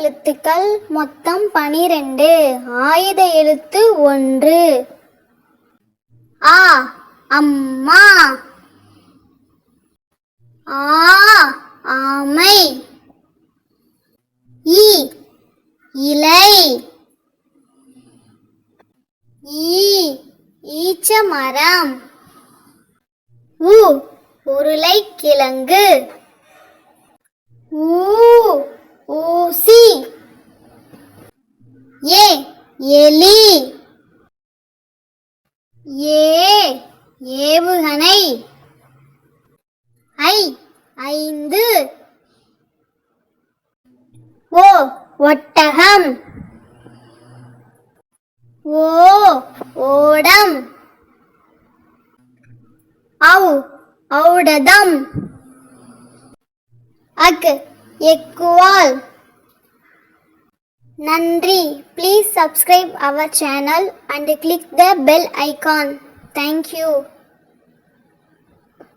எழுத்துக்கள் மொத்தம் 12. ஆயுத எழுத்து 1. ஆ அம்மா. ஆ ஆமை. இ இலை. ஈச்சமரம். உ உருளைக்கிழங்கு. ஊசி. எலி. ஏவுகணை. 5. ஒட்டகம். ஓடம். ஔடதம். எக்குவால். நன்றி. Please subscribe our channel and click the bell icon. Thank you.